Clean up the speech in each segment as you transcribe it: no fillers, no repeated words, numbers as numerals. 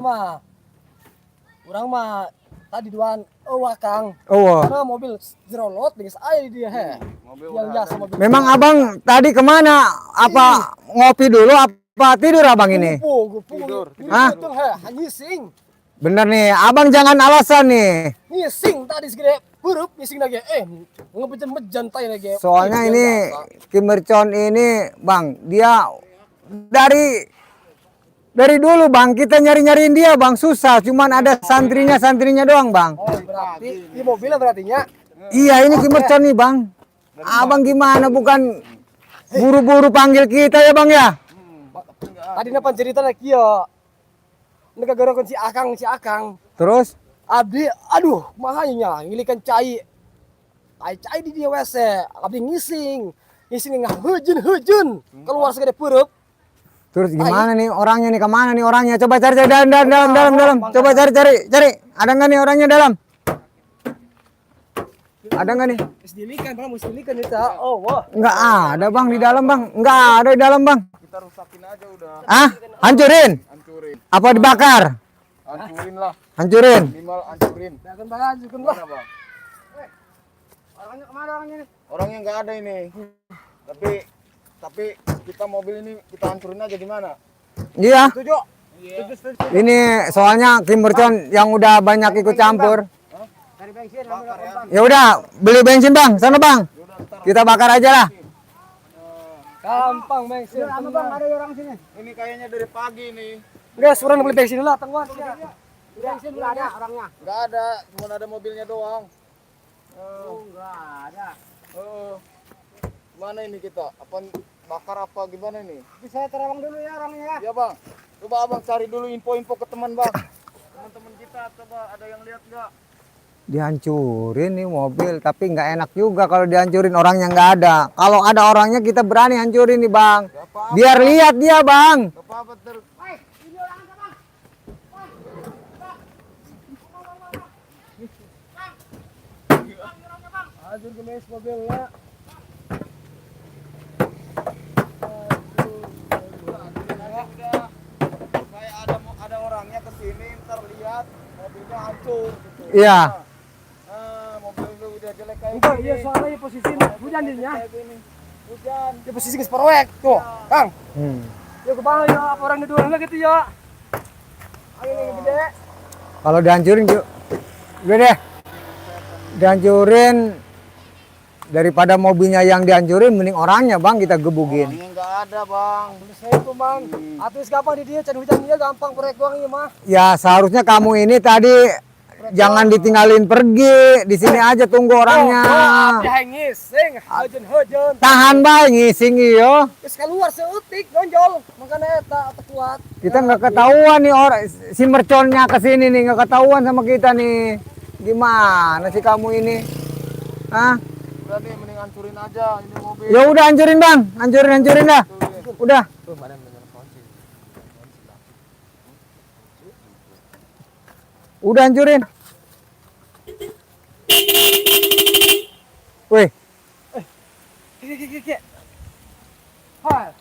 mah orang mah tadi duaan Kang. Karena mobil jerolot dengan saya dia yang jasa mobil. Memang abang tadi kemana? Apa ngopi dulu? Apa tidur abang ini? Tidur. Hah? Ngising. Bener nih, abang jangan alasan nih. Ngising tadi segede burup ngising lagi. Ngebejan-bejan tay lagi. Soalnya ini Kim Mercon ini bang, dia dari dulu bang kita nyariin dia bang, susah. Cuman ada santrinya doang bang. Oh berarti di mobilnya berartinya. Iya ini Kim Mercon nih bang. Abang gimana bukan buru-buru panggil kita ya bang ya? Tadi napa cerita lagi ya. Nega gorong si Akang. Terus? Abdi, aduh, mahanya ngilikan cai di dia WC. Abdi ngising nggak hujun. Keluar segede purup. Terus gimana nih orangnya nih, kemana nih orangnya? Coba cari dalam. Coba cari. Ada nggak nih orangnya dalam? Ada nggak nih? Musdilikan kita. Oh, wah. Nggak ada bang di dalam bang. Nggak ada di dalam bang. Kita rusakin aja udah. Ah? Hancurin? Apa dibakar? Hancurin lah. Hancurin? Minimal hancurin. Hancurin lah. Bang? Orangnya kemana orangnya nih? Orangnya nggak ada ini. Tapi kita mobil ini kita hancurin aja di mana? Iya. Setuju. Ini soalnya Kim Mercon yang udah banyak ikut campur. Cari bensin. Ya udah, beli bensin bang, sana bang. Kita bakar aja lah. Gampang bensin. Bang, ada orang sini. Ini kayaknya dari pagi nih. Enggak, suruh beli bensin lah, tengguan. Bensin enggak ada orangnya. Nggak ada, cuma ada mobilnya doang. Enggak ada. Mana ini kita? Apa bakar apa gimana ini? Bisa terawang dulu ya orangnya. Ya bang, coba abang cari dulu info ke teman bang. Teman-teman kita coba ada yang lihat nggak? Dihancurin nih mobil, tapi nggak enak juga kalau dihancurin orangnya nggak ada. Kalau ada orangnya kita berani hancurin nih bang. Biar lihat dia bang. Gak apa-apa Hancur gemes mobilnya. Kayak ada orangnya kesini ntar lihat mobilnya hancur gitu. Iya. Mobil itu udah jelek kayak Enggak, gini. iya soalnya posisi hujan dia. Hujan. Ya posisi ke proyek tuh, Kang. Ya ke bawah ya, apa orang dua lagi gitu ya. Ayo nih gede. Kalau dihancurin yuk. Udah deh. Dihancurin daripada mobilnya yang dihancurin, mending orangnya bang kita gebukin. Orangnya nggak ada bang. Saya itu bang. Atus gampang di dia, hujan dia gampang proyek doang ini mah. Ya seharusnya kamu ini tadi jangan ditinggalin pergi, di sini aja tunggu orangnya. Dia ngising, hujan. Tahan bae ngising iyo. Terus keluar seutik nonjol, makanya tak kuat. Kita nggak ketahuan nih orang si merconnya kesini nih, nggak ketahuan sama kita nih. Gimana sih kamu ini? Hah? Udah nih mending hancurin aja ini mobil. Ya udah hancurin bang, hancurin dah. Udah. Udah hancurin. Wih, Kek. Hai.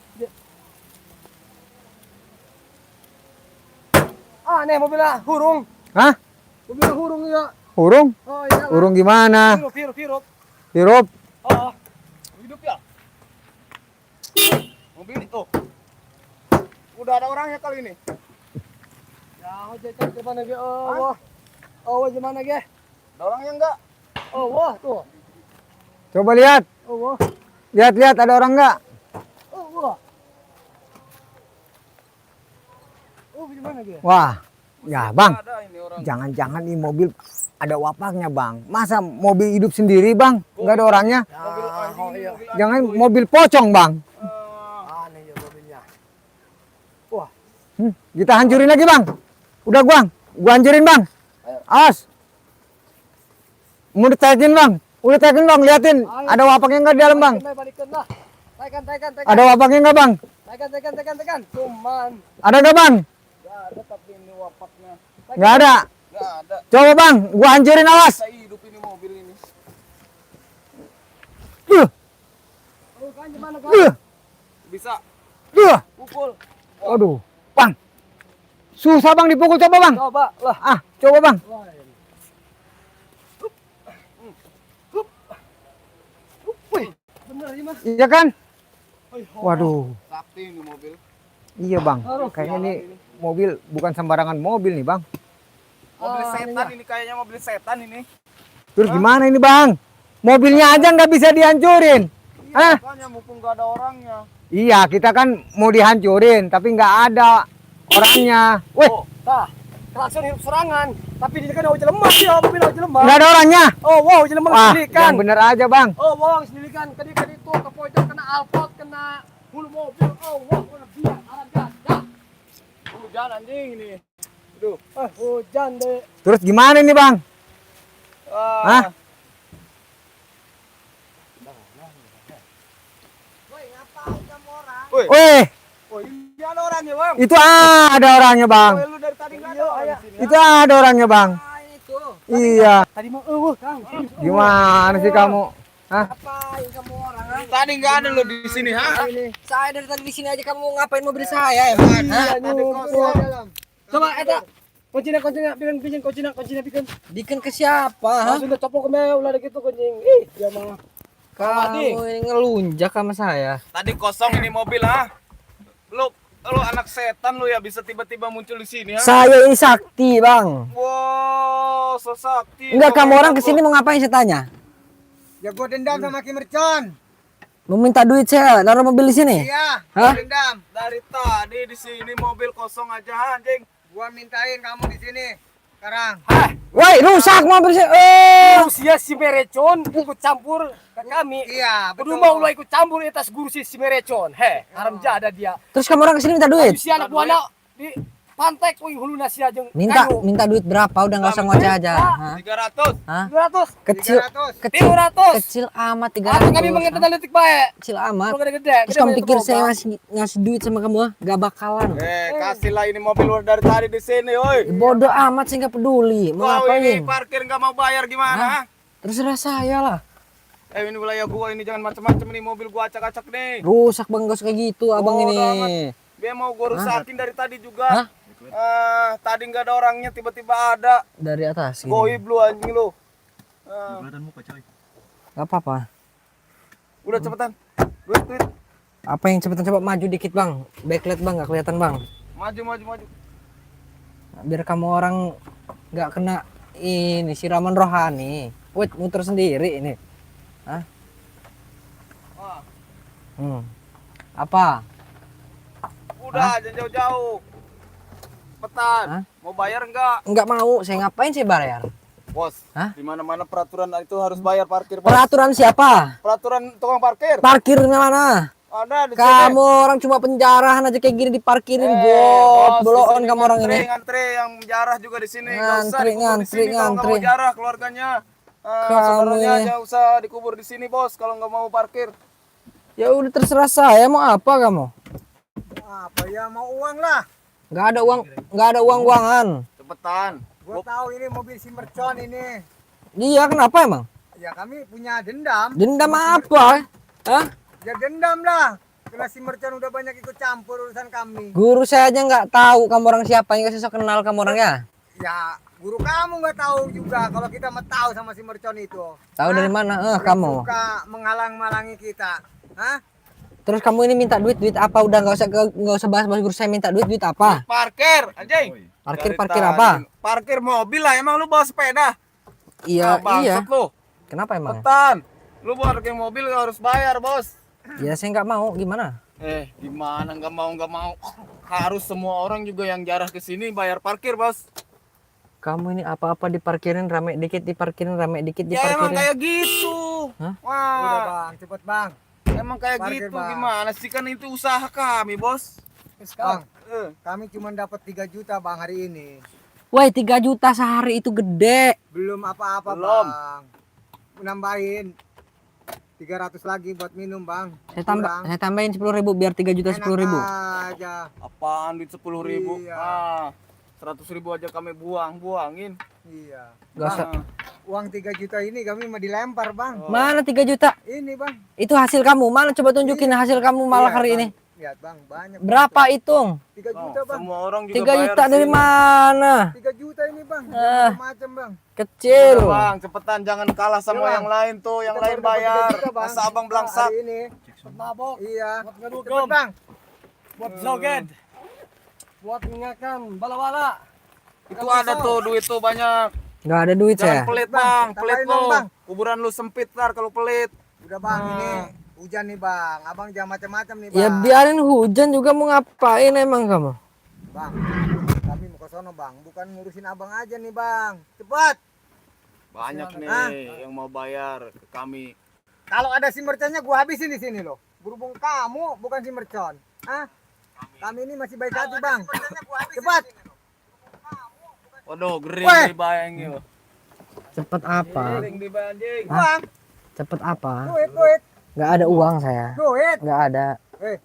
Nih mobilnya hurung. hah? Mobilnya hurung ya. Hurung? Oh iya. Hurung gimana? Hirup. Hirup? Oh. Hidup ya? Mobil itu. Udah ada orangnya kali ini. Ya, cek ke mana ge? Oh, wah. Gimana ge? Ada orangnya enggak? Oh, wah tuh. Coba lihat. Oh, wah. Lihat ada orang nggak? Oh, wah. Oh, gimana ge? Wah, ya bang. Ada ini orang. Jangan-jangan di mobil ada wapaknya bang. Masa mobil hidup sendiri bang? Nggak ada orangnya? Mobil anjing, iya. mobil Jangan mobil pocong bang. Aneh ya mobilnya. Wah. Kita hancurin lagi bang. Udah gua hancurin bang. Awas. Mau ditekin bang. Udah tekin bang, liatin. Ada wapaknya nggak di dalam bang? Balikin lah. Tekan. Ada wapaknya nggak bang? Tekan. Cuman. Ada nggak bang? Nggak ada tapi ini wapaknya. Nggak ada. Nggak ada. Coba bang, gua hancurin awas. Bisa hidup ini mobil ini. Oh, kan gimana kan? Bisa. Pukul. Aduh, bang. Susah bang dipukul, coba bang. Coba lah. Ah, coba bang. Wih, bener ini mas. Iya kan? Waduh. Sakti ini mobil. Iya bang. Kayaknya ini mobil bukan sembarangan mobil nih bang. Mobil setan ini kayaknya mobil setan ini. Terus gimana ini bang? Mobilnya aja nggak bisa dihancurin. Hah? Makanya mumpung gak ada orangnya. Iya, kita kan mau dihancurin, tapi nggak ada orangnya. Wih, Nah, klakson hidup serangan. Tapi di kan hujan lemah dia, mobil hujan lemah. nggak ada orangnya. Oh wow, hujan lemah Wah, sendirikan. yang bener aja bang. Oh wow, sendirikan. Kadi itu ke pojok kena alpot, kena hulu mobil. Oh wow, kena dia, arah gas. Hujan anjing ini. Aduh. Hujan deh. Terus gimana ini bang? Hah? Woi, Wih, oh, ini ada orangnya bang. itu ada orangnya bang. Lu dari tadi nggak ada orang di sini. Itu ada orangnya bang. Iya. Tadi mau Kang. Gimana sih kamu? Hah? Ngapain kamu orang? Tadi nggak ada lo di sini, ha? Saya dari tadi di sini aja kamu ngapain mobil saya ya, Bang? Hah? Tadi kosong. Coba eta kucina bikin kucina bikin. Bikin ke siapa? Hah? Sudah copok ke meu ulah gitu kucing. Ih, dia mah. Kamu ini ngelunjak sama saya. Tadi kosong ini mobil, ha? Lu anak setan lu ya bisa tiba-tiba muncul di sini, ha? Saya ini sakti, Bang. Wow, so sakti. Enggak, kamu orang kesini mau ngapain saya tanya? Ya gua dendam sama Ki Mercon. Mau minta duit saya, naruh mobil di sini? Iya. Hah? Dendam. Dari tadi di sini mobil kosong aja, anjing. Gua mintain kamu di sini. Sekarang. Woi, rusak mobil saya. Usia si Merecon ikut campur ke kami. Iya, Kudu mau ulah ikut campur atas guru si Merecon. Haram jada dia. Terus kamu orang kesini minta duit? Usia anak buana di pantai kuing hulu nasi aja. Minta duit berapa? Udah nggak usah ngoceh aja. Hah? 300. Hah? 200. Kecil, 300. kecil amat Atau kami 300. mengenai detik baik. Kecil amat. Kalau gede-gede. Terus kamu pikir saya ngasih duit sama kamu? Ah? Gak bakalan. Kasihlah ini mobil lu dari tadi di sini, oi. Bodoh amat sih nggak peduli. Mau Kau ini ngapain? parkir nggak mau bayar gimana? ha? Terserah saya lah. Ini wilayah gua ini jangan macam-macam nih mobil gua acak-acak nih. Rusak bang, gak usah kayak gitu abang Bodoh ini. Dia mau gua rusakin dari tadi juga. Hah? Tadi nggak ada orangnya tiba-tiba ada. Dari atas gini. Goib lu anjing lu. Gak apa-apa. Udah cepetan. Duit. Apa yang cepetan, coba maju dikit bang. Backlight bang, gak kelihatan bang. Maju. Biar kamu orang gak kena ini siraman rohani. Wait, muter sendiri ini. Hah? Wah, Apa? udah jangan jauh-jauh. Cepetan. Hah? Mau bayar enggak? Nggak mau, saya ngapain sih bayar? Bos, Hah? di mana-mana peraturan itu harus bayar parkir, Bos. Peraturan siapa? Peraturan tukang parkir. Parkirnya mana? Ada di Kamu orang cuma penjarahan aja kayak gini diparkirin, boloan kamu orang ini. Ngantri yang jarah juga di sini. Ngantri. Jarah keluarganya. Kamu Saudaranya ini. jangan usah dikubur di sini, Bos, kalau nggak mau parkir. Ya udah terserah saya, mau apa kamu? Apa ya, mau uang lah. Nggak ada uangan. Cepetan. Gua tahu ini mobil si Mercon ini. Iya, kenapa emang? Ya kami punya dendam. Dendam apa? Hah? Ya dendam lah. Karena si Mercon udah banyak ikut campur urusan kami. Guru saya aja nggak tahu kamu orang siapa, nggak sosok kenal kamu orangnya. Ya guru kamu nggak tahu juga kalau kita mau tahu sama si Mercon itu. Tahu dari mana? Kamu. Suka menghalang-halangi kita. Hah? Terus kamu ini minta duit apa? Udah nggak usah bahas guru saya minta duit apa? Parkir, anjing. Parkir Dari apa? tadi. Parkir mobil lah, emang lu bawa sepeda? Iya. Bangsat lu. Kenapa emang? Cepetan. Lu parkir mobil harus bayar, Bos. Ya saya nggak mau. Gimana? Gimana nggak mau? Harus semua orang juga yang jarah ke sini bayar parkir, Bos. Kamu ini apa-apa diparkirin rame dikit, diparkirin rame dikit, Ya emang diparkirin. kayak gitu. Hah? Wah, Udah bang, cepet bang. emang kayak Parkir, gitu. Bang. Gimana sih, kan itu usaha kami, Bos. Bang, Eh, kami cuma dapat 3 juta bang hari ini. Woi, 3 juta sehari itu gede. Belum apa-apa Belum. bang. Nambahin 300 lagi buat minum bang. Saya tambahin 10.000 biar 3 juta 10.000. Aja. apaan duit 10.000? Iya. 100.000 aja kami buangin. Iya. Gak usah. Ah, Uang 3 juta ini kami mau dilempar bang. Mana 3 juta? Ini bang. Itu hasil kamu. Mana coba tunjukin hasil kamu malah Iya, hari Bang. ini. lihat bang, banyak. Berapa hitung? 3 Bang, juta bang. semua orang juga 3 bayar juta di dari sini. mana? 3 juta ini bang. Ah. Macam bang. Kecil. Udah, Bang, cepetan jangan kalah sama Iya, Bang. yang lain tuh, yang Kita lain baru dapat 3 bayar. juta, Bang. Masa abang belangsak? Hari ini. Mabok. Iya. Buat ngadu Cepet bang. Buat joget. Buat mengingatkan bala-bala. Itu ada tuh duit tuh banyak. Nggak ada duit Jangan saya. pelit Bang, bang, pelit tambahin lu. dong, Bang. Kuburan lu sempit ntar kalau pelit. Udah bang, Ah. ini hujan nih bang. Abang jangan macam-macam nih bang. Ya biarin hujan juga mau ngapain emang kamu? Bang, kami mau ke sono bang. Bukan ngurusin abang aja nih bang. Cepat. Banyak nih Ah. yang mau bayar ke kami. Kalau ada si merconnya gua habisin di sini loh. Berhubung kamu bukan si mercon. Hah? Kami ini masih baik hati bang. Cepat. Waduh, gering Weh. di bayang yuk. Cepet apa? Gering di bayang. Bang, Cepet apa? duit. Nggak ada uang saya. Duit. Nggak ada. Eh,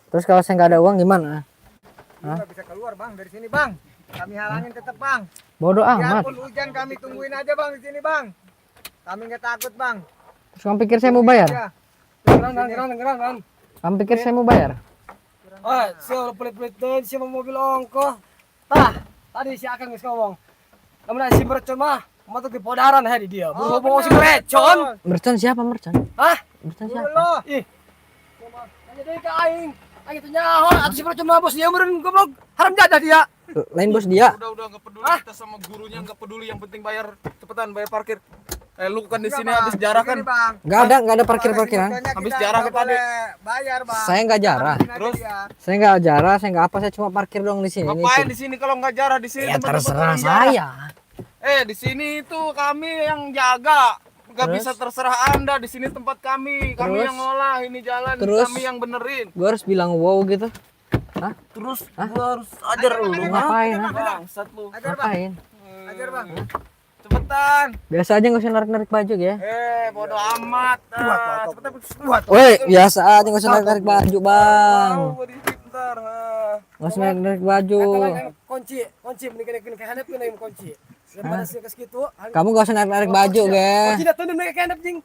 Terus kalau saya nggak ada uang gimana? lu nggak bisa keluar bang dari sini bang. Kami halangin tetap bang. Bodoh amat. Biarpun hujan kami tungguin aja bang di sini bang. Kami nggak takut bang. Terus kamu pikir saya mau bayar? Ya. Geran. Kamu pikir saya mau bayar? Oh, siapa pelit-pelit tuh, siapa mobil ongko. Tah, tadi si Akang geus ngomong. Lamun si mercon mah, matuk di podaran di dia. Berhubung si mercon. Mercon siapa mercon? Hah? Mercon Dulu siapa? lo. Ih. Coba tanya deui ka aing. Aing teh nyaho atuh si mercon mah bos dia meureun goblok. Haram jadah dia. Lain bos dia. Udah nggak peduli kita sama gurunya, nggak peduli, yang penting bayar. Cepetan bayar parkir. Lu kan di sini habis jarah kan? Begini, Bang. Nggak ada parkir-parkiran. Habis Kita jarah nggak kita, Dek. boleh bayar bang. Saya nggak jarah. Habisin aja Terus? dia. Saya nggak jarah, saya nggak apa, saya cuma parkir dong di sini. Ngapain di sini kalau nggak jarah di sini? Ya tempat-tempat terserah orang jarah. saya. Di sini itu kami yang jaga. Nggak Terus? bisa terserah Anda. Di sini tempat kami. Kami Terus? yang ngolah ini jalan. Terus? Kami yang benerin. Gue harus bilang wow gitu. Terus gua harus ajar lu. Ngapain? Hah? Bangsat lu. Ajar bang. Ngapain? Ajar bang. Cepetan. Biasa aja nggak usah narik-narik baju ya. Bodo amat. Cepetan. Woi, biasa aja nggak usah narik-narik baju bang. Bentar. Nggak usah narik-narik baju. Kunci mending ke handap kena yang kunci. Daripada sih ke situ. Kamu nggak usah narik-narik baju, ge. Kunci datang dan ke handap jing.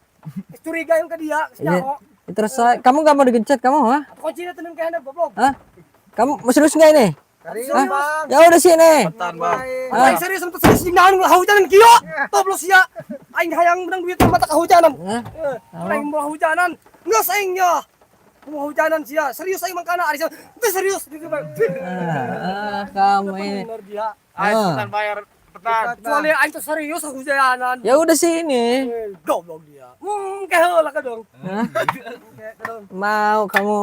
Curiga yang ke dia, nyaho. Terus kamu nggak mau digencet kamu, ha? Kunci datang ke handap goblok. Hah? Kamu mau serius nggak ini? Serius Hah? bang. Ya udah sini. Cepetan bang. Aing serius untuk serius jing naon hujanan kieu. Toblos sia. Aing hayang menang duit mata kahujanan. Hah? Aing mau hujanan. Ngeus aing nya. Mau hujanan sia. Serius aing mangkana ari teh serius. Kamu ini. Bener dia. Ayo cepetan bayar. Cepetan. Kecuali aing tuh serius hujanan. Ya udah sini. Goblok dia. Keheula ka dong. Hah? Mau kamu?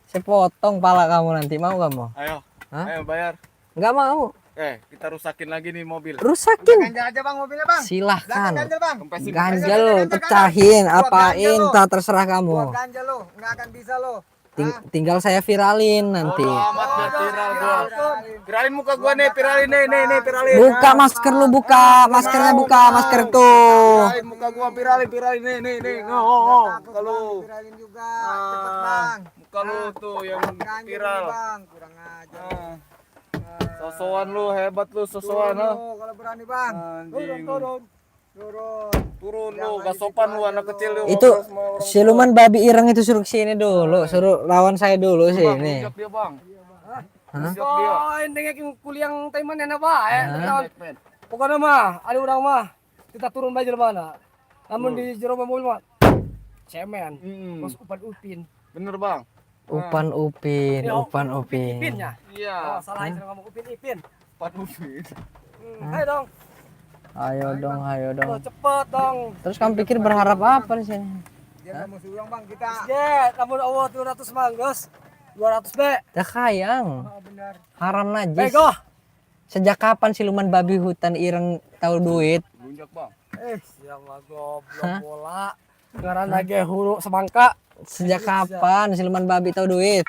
Saya potong pala kamu nanti, mau kamu? Ayo. Hah? Ayo bayar. Nggak mau. Kita rusakin lagi nih mobil. Rusakin. Ganjel aja bang mobilnya bang. Silahkan. Ganjel bang. Kempesin. Ganjel, pecahin, apain, tak terserah Gua kamu. ganjel lo, nggak akan bisa lo. Tinggal saya viralin nanti. Bodo amat biar viral gua. Viralin muka gua nih, viralin nih, viralin. Buka masker lu, buka maskernya, buka masker tuh. Viralin muka gua, viralin nih. Oh, muka lu. Viralin juga. Cepet bang. Muka lu tuh yang Ganjel viral. nih, bang. Kurang ajar. Sosokan lu, hebat lu sosokan ha. Lo, kalau berani bang. Anjing. Turun. Turun lu, gak sopan lu anak kecil lu. Itu ngobrol sama orang siluman babi ireng itu suruh sini dulu, suruh lawan saya dulu tua. Bang, sini. rujak dia bang. Hah? Rujak dia. Oh, endengnya kuliah taiman na ba Hah? Pokoknya mah, ada udang mah. Kita turun bae mana. Namun di jero mobil mah cemen. Terus upan upin. Bener bang. Upan upin, upan upin. Ipinnya. Iya. Oh, salah itu ngomong upin ipin. Pat Ufin. Ayo dong. Ayo dong, ayo Oh, dong. cepet dong. Terus kamu pikir berharap apa di sini? Dia nggak mau suruh bang kita. Ya, namun Allah 200 manggas. 200 be. Dah kayang, Oh, benar. haram najis. Bego. Sejak kapan siluman babi hutan ireng tahu duit? Lunjak bang. Siapa goblok bola. Ngaran lagi huru semangka. Sejak kapan siluman babi tahu duit?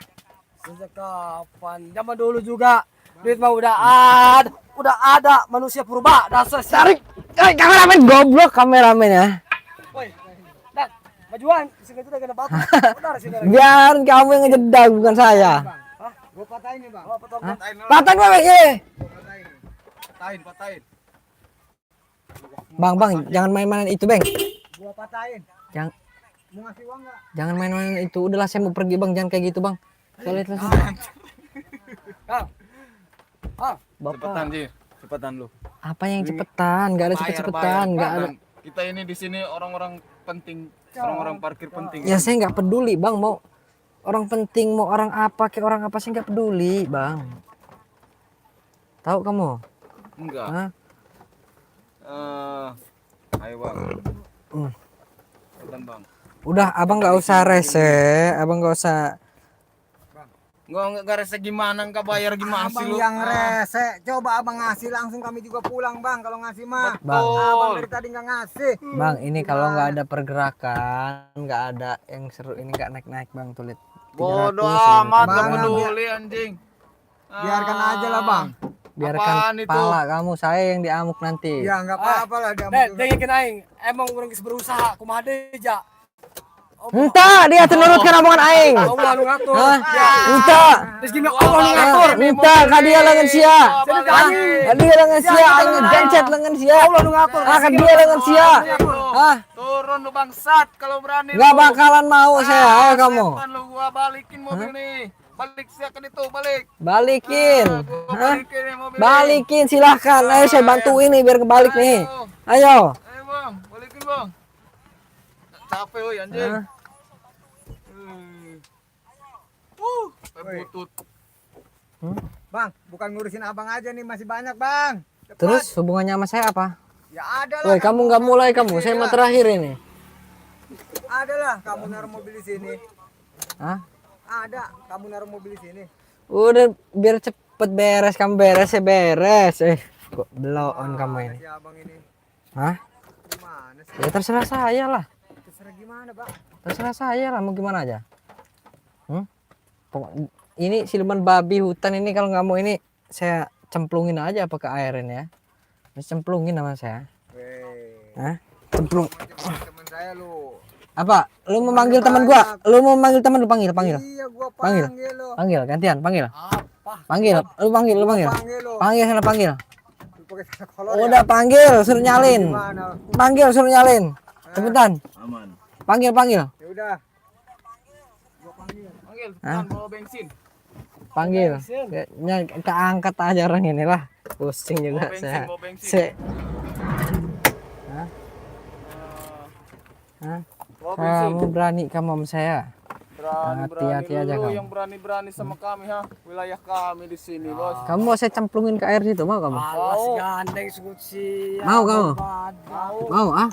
Sejak kapan? Zaman dulu juga. Duit mah udah ada manusia purba. Dasar cari. Kameramen goblok kameramen ya. Woi. Dan majuan sehingga itu udah kena batu. Benar sih. Biar kamu yang ngejedak bukan saya. Hah? Gua patahin nih bang. Oh, potong. Patahin gue ya. Patahin. Bang, jangan main-main itu, Bang. Gua patahin. Jangan Mau ngasih uang nggak? Jangan main-main itu. Udahlah saya mau pergi bang. Jangan kayak gitu bang. Saya lihat lah. Kang. Ah, Bapak. Cepetan Ji, cepetan lu. Apa yang cepetan? Gak ada cepet-cepetan. Gak ada. Kita ini di sini orang-orang penting, orang-orang parkir penting. Ya saya nggak peduli bang. Mau orang penting, mau orang apa, kayak orang apa sih nggak peduli bang. Tahu kamu? Enggak. Hah? Ayo bang. Hmm. Cepetan bang. Udah abang nggak usah rese. Abang nggak usah. Enggak rese gimana, enggak bayar gimana sih Abang lu? yang rese. Coba abang ngasih langsung kami juga pulang bang. Kalau ngasih mah. Bang. Abang dari tadi nggak ngasih. Bang, ini kalau nggak ada pergerakan, nggak ada yang seru, ini nggak naik-naik bang, tuh lihat. Bodoh 300, amat, Bang, gak peduli anjing. Biarkan aja lah bang. Biarkan Apaan itu? pala kamu, saya yang diamuk nanti. Ya nggak apa-apa lah dia. Dek kena aing. Emang urang geus berusaha kumaha deui ja. Entah, dia menurutkan omongan aing. Allah nu ngatur. Hah? Entah. Terus gimana Allah nu ngatur. Entah, ka dia lengan sia. Anjing. Ka dia lengan sia, aing gencet lengan sia. Allah nu ngatur. Ah, ka dia lengan sia. Hah? Turun lu bangsat kalau berani. Nggak bakalan mau saya, ayo kamu. Setan lu, gua balikin mobil nih. Balik siakan itu, balik. Balikin. Gua Hah? balikin nih mobil. Balikin silahkan. Ayo saya bantuin nih biar kebalik nih. Ayo. Ayo bang, balikin bang. Capek woy anjing. Hah? Butut. Bang, bukan ngurusin abang aja nih, masih banyak bang. Cepat. Terus hubungannya sama saya apa? Ya ada lah. Woi, kamu nggak mulai kamu. Saya mau terakhir ini. Ada lah, kamu naruh mobil di sini. Hah? Ada, kamu naruh mobil di sini. Udah biar cepet beres, kamu beres ya beres. Kok blow on kamu ini? Si abang ini Hah? gimana sih? Ya terserah saya lah. Terserah gimana bang? Terserah saya lah mau gimana aja. Ini siluman babi hutan ini kalau nggak mau ini saya cemplungin aja apa ke air ini ya. Saya cemplungin sama saya. Weh, Hah? Cemplung. teman saya lu. Apa? Lu mau manggil teman gua? Lu mau manggil teman lu panggil. Iya, gua Panggil. panggil lo. Panggil gantian, panggil. Apa? Panggil, lu panggil. Panggil lo. Panggil sana panggil. Lu pakai sana kolor Udah panggil, suruh nyalin. Gimana? Panggil, suruh nyalin. Cepetan. Aman. Panggil. Ya udah. Panggil, cepetan bawa bensin. Panggil. Keangkat aja orang ini lah. Pusing juga Bawa bensin, saya. bawa bensin. Hah? Hah? Bawa bensin. Kamu berani kamu sama saya? Hati-hati Hati-hati aja lu kamu. yang berani-berani sama kami ha. Wilayah kami di sini, Bos. Kamu mau saya cemplungin ke air situ mau kamu? Alas gandeng sebut si. Mau kamu? Mau ah?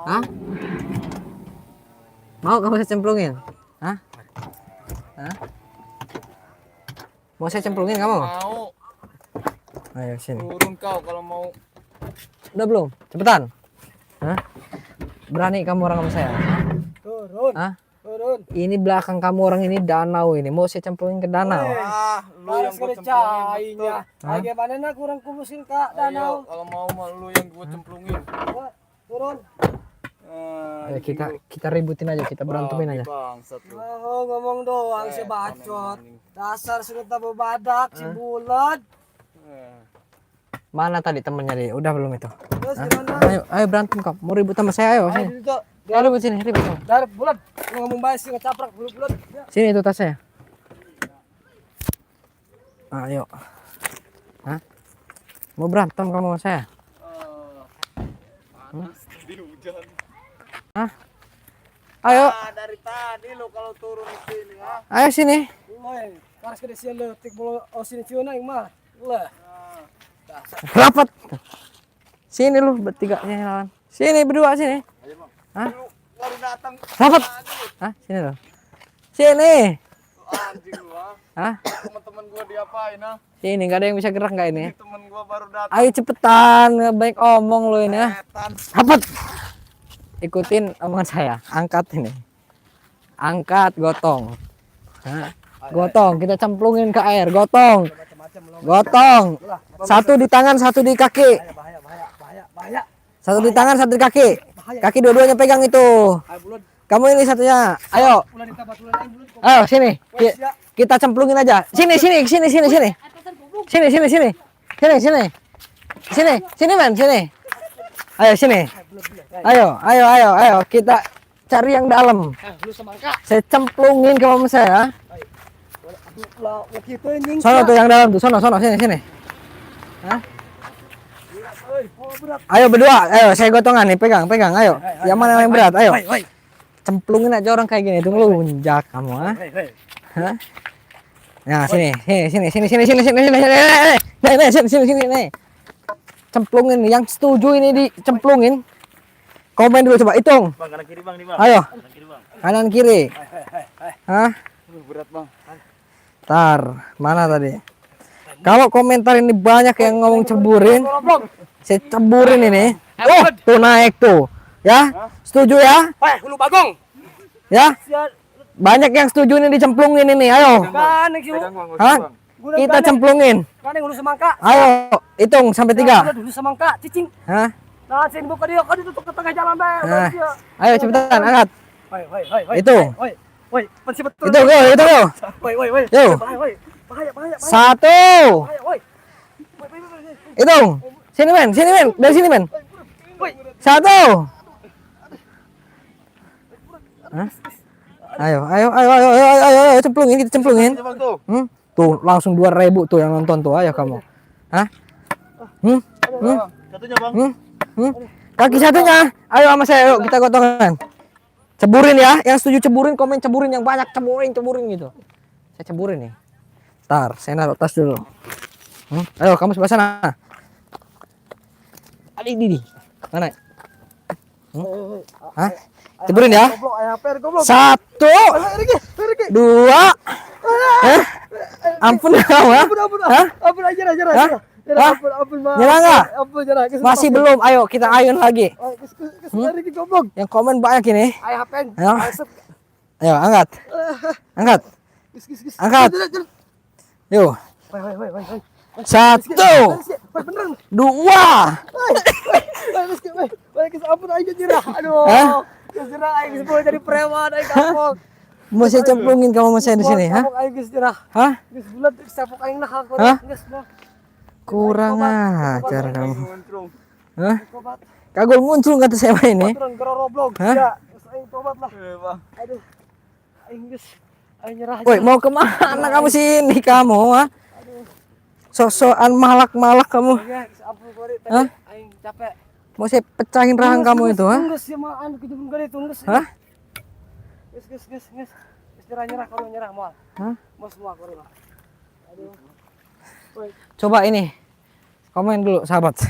Hah? Mau kamu saya cemplungin? Hah? Hah? Mau saya cemplungin kamu? Mau Ayo sini. turun kau kalau mau. Udah belum? Cepetan. Hah? Berani kamu orang sama saya? Turun. Hah? Turun. Ini belakang kamu orang ini danau ini. Mau saya cemplungin ke danau? Ah, lu yang gua Panas cemplungin. cainya. Bagaimana nak kurang kumusin kak Ayo, danau. kalau mau mah lu yang gua cemplungin. Turun. Ayo kita ributin aja, kita berantemin aja. Bangsat lu. Oh, ngomong doang si bacot. Dasar sudah tabu badak si bulat. Mana tadi temennya dia? Udah belum itu? Terus Hah? gimana? Ayo berantem kau. Mau ribut sama saya ayo sini. Ayo, Ayo ribut sini, ribut kamu. dari bulat. Lu ngomong bahas sih ngecaprak bulat. Ya. Sini itu tasnya. Ayo. Hah? Mau berantem kamu sama saya? Panas di hujan. Hah? Ayo, Dari tadi lu kalau turun di sini ha. ayo sini. Mulai. Paras ke desi letik bolo osini ciuna yang mah. Lah. Rapat. Sini lu bertiganya lawan. Sini berdua sini. Hah? Lu baru datang. Rapat. Hah? Sini lu. Sini. Anjing lu ha. Hah? Teman-teman gua diapain ha? Sini nggak ada yang bisa gerak nggak ini? Temen gua baru datang. Ayo cepetan, nggak baik omong lu ini ya. Setan. Rapat. Ikutin omongan saya. Angkat ini. Angkat gotong. Hah? Gotong, kita cemplungin ke air. Gotong. Gotong. Satu di tangan, satu di kaki. Bahaya. Satu di tangan, satu di kaki. Kaki dua-duanya pegang itu. Ayo bulat. Kamu ini satunya. Ayo. Bulat ditambah bulat ayo bulat. Ayo sini. Kita cemplungin aja. Sini. Sini. Sini men, sini. Ayo sini. Ayo. Kita cari yang dalam. Lu semangka. Saya cemplungin ke mama saya. Aduh, lah waktu itu anjing. Sono tuh yang dalam tuh, sono sini. Hah? Oh, berat. Ayo berdua, ayo saya gotongan nih, pegang, ayo. Yang mana yang berat? Ayo. Woi. Cemplungin aja orang kayak gini, tunggu lu lunjak kamu, ah. Hah? Nah, sini. Nih. Cemplungin yang setuju ini dicemplungin. Komen dulu coba hitung. Bang, kanan kiri bang nih bang. Ayo. Kanan kiri bang. Kanan kiri. Hah? Berat bang. Tar, mana tadi? Kalau komentar ini banyak yang ngomong ceburin, saya ceburin ini. Oh, tuh naik tuh. Ya? Setuju ya? Hulu bagong. Ya? Banyak yang setuju ini dicemplungin ini. Ayo. Ganek sih. Pegang bang, Hah? bang. Kita cemplungin. Ganek hulu semangka. Ayo, hitung sampai 3. Dulu semangka, cicing. Hah? Nah, sini buka dia, kau ditutup ke tengah jalan deh. Nah. Ayo cepetan angkat. Woi. Itu. Woi, pensi betul. Itu go. Woi. Yo. Woi. Bahaya. 1. Bahaya, woi. Hitung. Sini men. Dari sini men. Woi. 1. Hah? Ayo, cemplungin, kita cemplungin. Bang tuh. Tuh, langsung 2.000 tuh yang nonton tuh. Ayo kamu. Hah? Satunya bang. Kaki satunya. Ayo sama saya, yuk kita gotongan. Ceburin ya, yang setuju ceburin, komen ceburin yang banyak, ceburin gitu. Saya ceburin nih. Ntar, saya naruh tas dulu. Ayo kamu sebelah sana. Adik Didi. Mana? Hah? Ceburin ya. 1, 2. Ampun kamu ya. Ampun aja. Nyerah nggak? Masih belum. Ayo kita ayun lagi. Yang komen banyak ini. Ayo. Ayo angkat. Yuk. 1, 2. Ampun aja jerah. Aduh. Jerah aing sepuluh jadi preman aing kapok. Mau saya cemplungin kamu sama saya di sini, hah? Kapok aing geus jerah. Hah? Geus bulat sapok aing nah. Hah? Geus nah. Kurang ajar kamu. Muntrung. Hah? Tobat. Kagul muncul kata saya ini. Turun ke Roblox. Hah? Ya, geus aing tobat lah. Bang. Aduh. Aing geus aing nyerah. Woi, mau kemana kamu sini kamu, ha? Sosokan malak kamu. Ya, geus ampun gori Hah? tadi aing capek. Mau saya pecahin rahang kamu itu, ha? Geus ya mah anu kitu gede tunggus. Hah? Geus. Geus nyerah kalau nyerah moal. Hah? Mau semua gori lah. Aduh. Woi, Coba ini. Komen dulu, sahabat.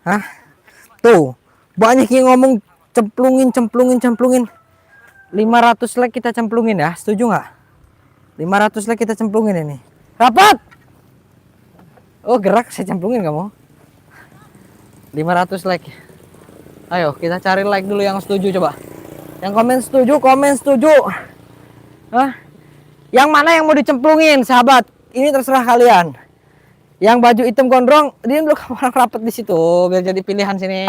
Hah? Tuh, banyak yang ngomong cemplungin. 500 like kita cemplungin ya, setuju nggak? 500 like kita cemplungin ini. Rapat! Oh gerak, saya cemplungin kamu. 500 like. Ayo kita cari like dulu yang setuju coba. Yang komen setuju. Hah? Yang mana yang mau dicemplungin sahabat? Ini terserah kalian. Yang baju hitam gondrong, dia dulu orang rapat di situ biar jadi pilihan sini.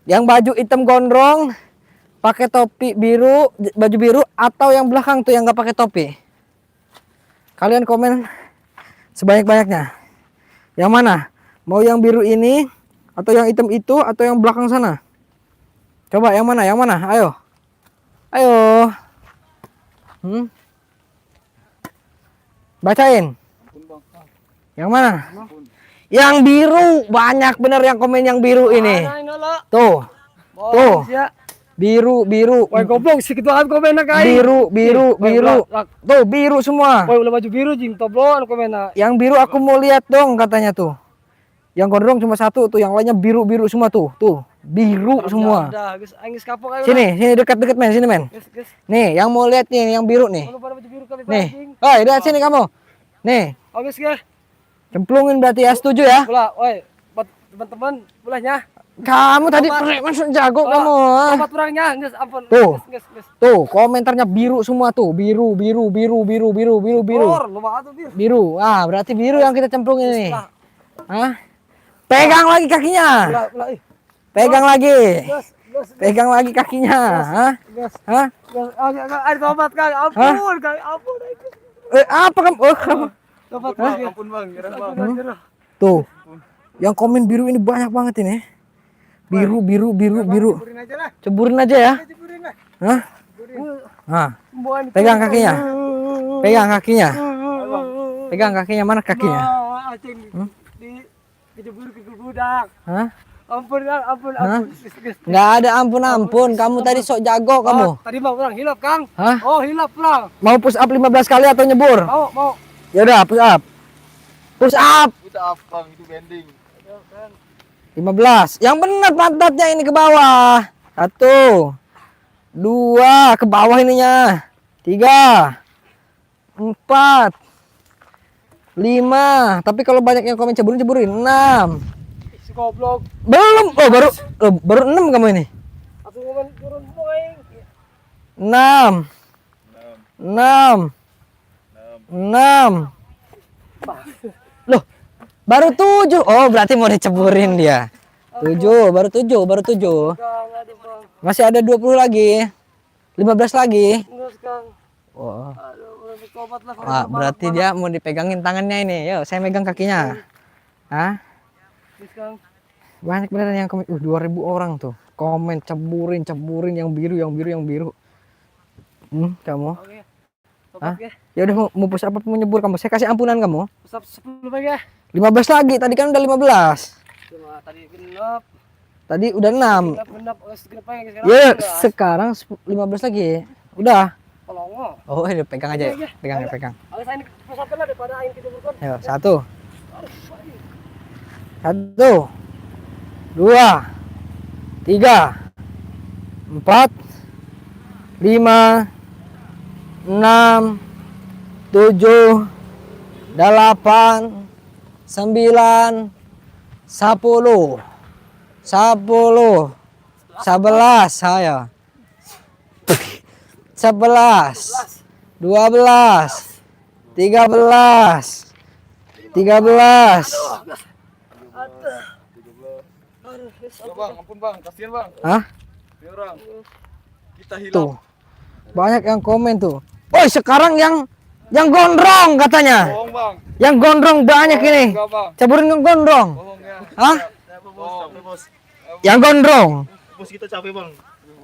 Yang baju hitam gondrong, pakai topi biru, baju biru, atau yang belakang tuh yang nggak pakai topi. Kalian komen sebanyak-banyaknya. Yang mana? Mau yang biru ini, atau yang hitam itu, atau yang belakang sana? Coba yang mana? Ayo. Bacain. Yang mana? Yang biru, banyak bener yang komen yang biru ini. Tuh. Biru. woi goblok segitu kan komen nak aing. Biru. Tuh, biru semua. Woi ulah baju biru jing toblon komen na. Yang biru aku mau lihat dong katanya tuh. Yang gondrong cuma satu tuh, yang lainnya biru semua tuh. Tuh, biru semua. Udah, geus aing geus kapok ayo. Sini dekat men, sini men. Geus. Nih, yang mau lihat nih yang biru nih. Kalau pada baju biru kali Nih. anjing. Oi, lihat sini kamu. Nih, Oh geus ge. cemplungin berarti ya, setuju ya? Ulah, woi buat teman-teman ulahnya. Kamu tadi preman jago kamu. Tempat orangnya geus ampun. Tuh. Geus. Tuh, komentarnya biru semua tuh. Biru. Or, lu mah tuh bir. Biru. Ah, berarti biru yang kita cemplungin nih. Ulah, Hah? Pegang lagi kakinya. ulah ih. Pegang lagi. Geus. Pegang lagi kakinya. Hah? Geus. Hah? Air tobat Kang. Ampun, Kang. Ampun. Apa kamu? Oh, kamu. Tobat Bang, Kang. ampun bang, nyerah bang. Tuh. Yang komen biru ini banyak banget ini. Biru, biru, biru, biru. Ceburin aja lah. Ceburin aja ya. Ceburin lah. Hah? Nah, Buan pegang kakinya. Pegang kakinya. Pegang kakinya, mana kakinya? Acing di kejebur ke budak. Hah? Ampun, ampun, Hah? ampun. Nggak ada ampun-ampun. Kamu tadi sok jago kamu. Tadi mau pulang hilap, Kang. Hah? Oh, hilap pulang. Mau push up 15 kali atau nyebur? Mau. Ya udah, push up. Push up. Itu apa bang? Itu bending. 15. Yang benar pantatnya ini ke bawah. 1 2 ke bawah ininya. 3 4 5. Tapi kalau banyak yang komen ceburin 6. Si goblok. Belum. Oh, baru 6 kamu ini. Aku ngomong turun poin. 6 6 Loh, baru 7. Oh, berarti mau diceburin dia. 7, baru 7. Kang, aduh, Bang. Masih ada 20 lagi. 15 lagi. Enggak, Kang. Oh. Aduh, udah bertobat lah kalau Wah, udah berarti malam, dia mau dipegangin tangannya ini. Yuk, saya megang kakinya. Hah? Please, Kang. Banyak beneran yang komen. 2000 orang tuh. Komen ceburin yang biru. Kamu? Oke. Hah? Tobat ya. Ya udah mau push apa mau nyebur kamu? Saya kasih ampunan kamu. Usap 10 lagi ya. 15 lagi. Tadi kan udah 15. Cuma tadi genap. Tadi udah 6. Genap. Segenap aja sekarang. Ya, sekarang 15 lagi. Udah. Pelongo. Oh, ini pegang aja. Iya. Pegang. Ayo saya ini pusatkan lah daripada aing kita burukkan. Ayo, 1 2 3 4 5 6 7 8 9 10 11 saya 11 12 13 Bang, ampun bang, kasihan bang. Hah? Ini orang. Kita hilang. Tuh. Banyak yang komen tuh. Oh, sekarang yang gondrong katanya. Bohong bang. Yang gondrong banyak ini. Enggak bang. Caburin yang gondrong. Bohong ya. Hah? Bohong. Yang gondrong. Bos kita capek bang.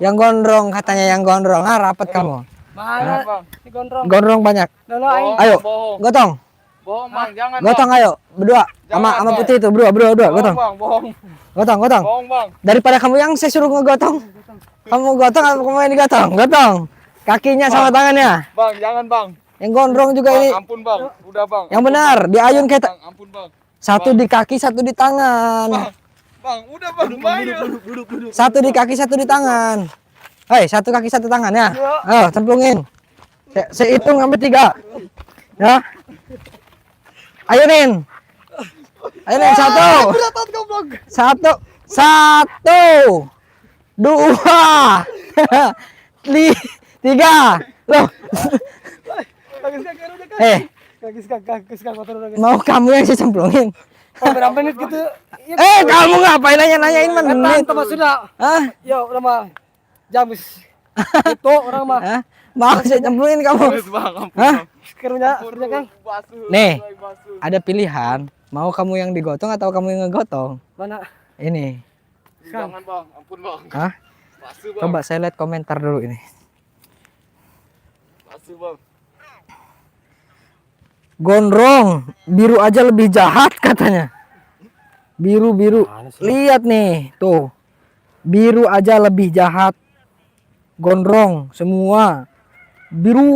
Yang gondrong katanya yang gondrong. Ah, rapat kamu. Mana? Bang. Ini gondrong. Gondrong banyak. Nono aing. Ayo, Bohong. gotong. Bohong bang, jangan. Gotong ayo, berdua. Sama Jangan, Bang. putih itu, berdua, Bohong gotong. bang, bohong. Gotong. Bohong bang. Daripada kamu yang saya suruh ngegotong. Kamu gotong atau kamu yang digotong? Gotong. Kakinya sama tangannya. Bang, jangan bang. Yang gondrong juga Bang, ini. ampun bang. Udah bang. Yang benar, diayun kayak Bang, ampun bang. satu di kaki, satu di tangan. Bang, udah bang. Duduk. Satu di kaki, satu di tangan. Hei, satu kaki, satu tangan ya. Ayo, cemplungin. Saya hitung sampai 3. Ya. Ayunin. Satu. Satu. 2. 3. Loh. Kagis kotor udah. Mau kamu yang saya cemplungin? Berapa menit gitu? Kamu ngapain nanya-nanyain menit? Mantap sudah. Hah? Yo, udah mah. Jamis. Itu orang mah. Hah? Mau saya cemplungin kamu? Bang, ampun. Hah? Kerja Kang. Basuh. Nih, ada pilihan. Mau kamu yang digotong atau kamu yang ngegotong? Mana? Ini. Jangan bang, ampun bang. Hah? Basuh bang. Coba saya lihat komentar dulu ini. Basuh bang. Gondrong, biru aja lebih jahat katanya. Biru. Lihat nih, tuh. Biru aja lebih jahat. Gondrong semua. Biru.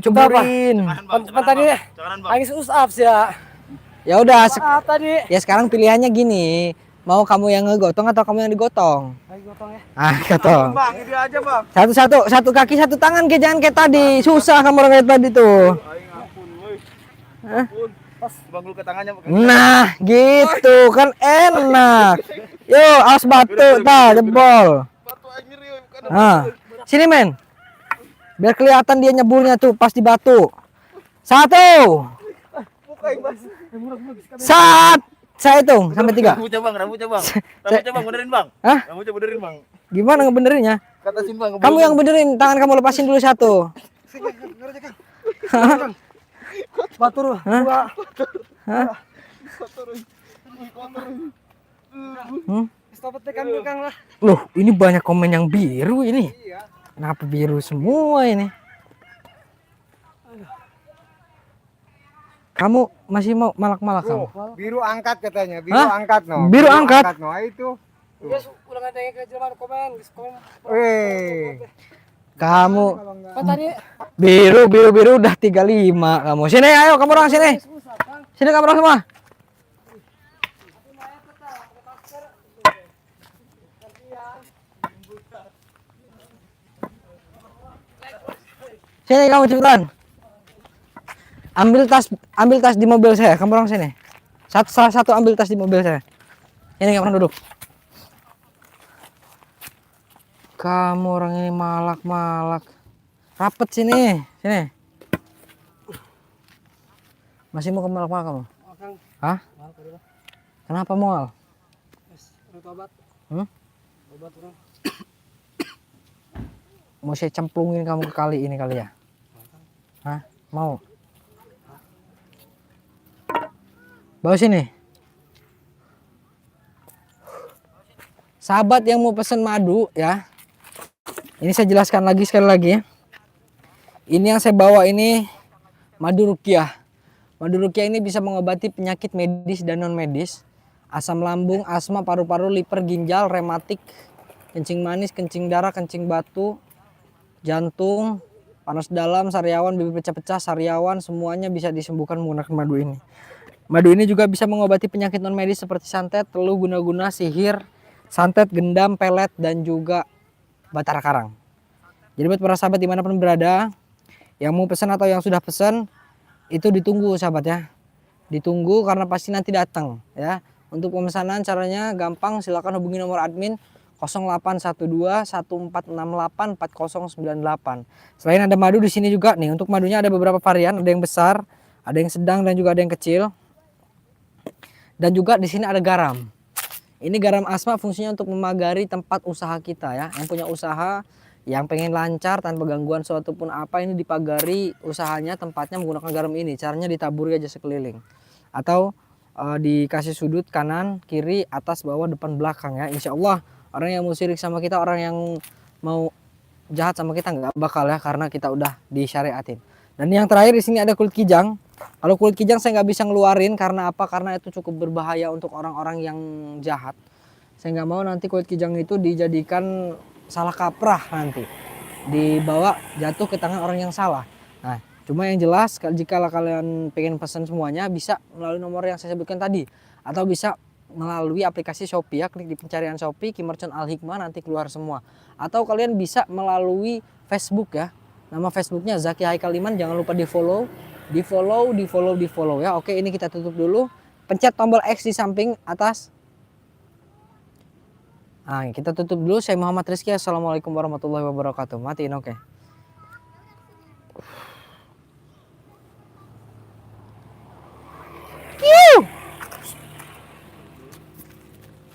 Ceburin. Cepat tadi. Aing usap sih ya. Ya udah, Usap tadi. ya sekarang pilihannya gini. Mau kamu yang ngegotong atau kamu yang digotong? Aing gotong ya. Gotong. Bang, ini aja bang. Satu kaki, satu tangan, jangan kayak tadi. Susah kamu orang kayak tadi tuh. Aing ampun, woi. Ampun. Pas bang lu ke tangannya pakai. Nah, gitu kan enak. Yo, awas batu, jebol. Batu aing nyeri woi, bukan. Nah, sini men. Biar kelihatan dia nyeburnya tuh pas di batu. 1. Buka aing bas. Saya hitung sampai 3. Rambutnya bang. Rambutnya bang, benerin bang. Hah? Rambutnya benerin bang. Gimana ngebenerinnya? Katasin bang. Kamu yang benerin, tangan kamu lepasin dulu 1. Batur. Dua. Stop tekan belakang lah. Loh, ini banyak komen yang biru ini. Kenapa biru semua ini? Kamu masih mau malak-malak kamu? Biru angkat katanya, biru Hah? angkat no. Biru angkat? no itu. Guys, udah ada yang ke Jerman komen, guys, komen. Weh. Kamu Kan tadi biru udah 35 kamu. Sini ayo kamu orang sini. Sini kamu orang semua. Sini kamu cepetan. Ambil tas di mobil saya. Kamu orang sini. Salah satu ambil tas di mobil saya. Ini kamu orang duduk. Kamu orang ini malak-malak. Rapet sini, sini. Masih mau ke malak-malak kamu? Kang, Hah? mahal tadi lah. Kenapa mual? Guys, udah tobat. Tobat orang. Mau saya cemplungin kamu ke kali ini kali ya? Hah? Mau? Bawa sini. Sahabat yang mau pesen madu ya. Ini saya jelaskan lagi sekali lagi ya. Ini yang saya bawa ini madu rukiah. Madu rukiah ini bisa mengobati penyakit medis dan non medis. Asam lambung, asma, paru-paru, liver, ginjal, rematik, kencing manis, kencing darah, kencing batu, jantung, panas dalam, sariawan, bibir pecah-pecah, sariawan, semuanya bisa disembuhkan menggunakan madu ini. Madu ini juga bisa mengobati penyakit non medis seperti santet, teluh, guna-guna, sihir, santet, gendam, pelet, dan juga batara karang. Jadi buat para sahabat dimanapun berada, yang mau pesan atau yang sudah pesan, itu ditunggu sahabat ya. Ditunggu karena pasti nanti datang ya. Untuk pemesanan caranya gampang, silakan hubungi nomor admin 0812 1468 4098. Selain ada madu di sini juga nih, untuk madunya ada beberapa varian, ada yang besar, ada yang sedang dan juga ada yang kecil. Dan juga di sini ada garam. Ini garam asma fungsinya untuk memagari tempat usaha kita ya. Yang punya usaha, yang pengen lancar tanpa gangguan suatu pun apa, ini dipagari usahanya, tempatnya menggunakan garam ini. Caranya ditaburi aja sekeliling. Atau dikasih sudut kanan, kiri, atas, bawah, depan, belakang ya. Insya Allah orang yang mau syirik sama kita, orang yang mau jahat sama kita nggak bakal ya, karena kita udah disyariatin. Dan yang terakhir di sini ada kulit kijang. Kalau kulit kijang saya nggak bisa ngeluarin karena apa? Karena itu cukup berbahaya untuk orang-orang yang jahat. Saya nggak mau nanti kulit kijang itu dijadikan salah kaprah nanti, dibawa jatuh ke tangan orang yang salah. Nah, cuma yang jelas jika kalian pengen pesan semuanya bisa melalui nomor yang saya sebutkan tadi, atau bisa melalui aplikasi Shopee ya, klik di pencarian Shopee Kimercon Al Hikmah nanti keluar semua. Atau kalian bisa melalui Facebook ya. Nama Facebooknya Zaki Haikal Iman, jangan lupa di follow ya. Oke, ini kita tutup dulu. Pencet tombol X di samping atas. Nah, kita tutup dulu. Saya Muhammad Rizky. Assalamualaikum warahmatullahi wabarakatuh. Matiin oke.